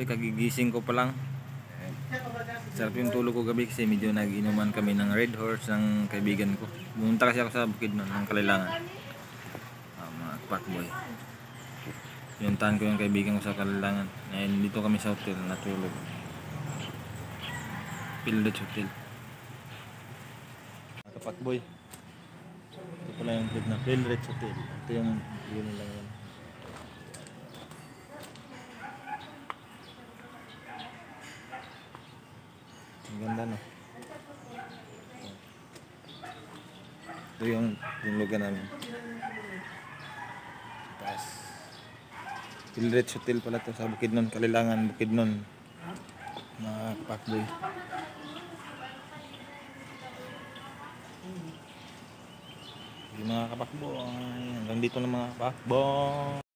kapakboy, kagigising ko pa lang. Sarap yung tulog ko gabi kasi medyo nag-inuman kami ng Red Horse ng kaibigan ko. Pumunta kasi ako sa Bukidnon ng Kalilangan. Mga kapakboy. Pinuntahan ko yung kaibigan ko sa Kalilangan. Ngayon dito kami sa hotel natulog. Pildet Hotel. Mga kapakboy. Ito pala yung bed na Pildet Hotel. Ito yung view nila ngayon. Ang ganda no. Ito yung lugar namin. Taas. Pildet Hotel pala to sa Bukidnon, Kalilangan, Bukidnon. Mga kapakboy. Yung mga kapakboy. Hanggang dito na mga kapakboy.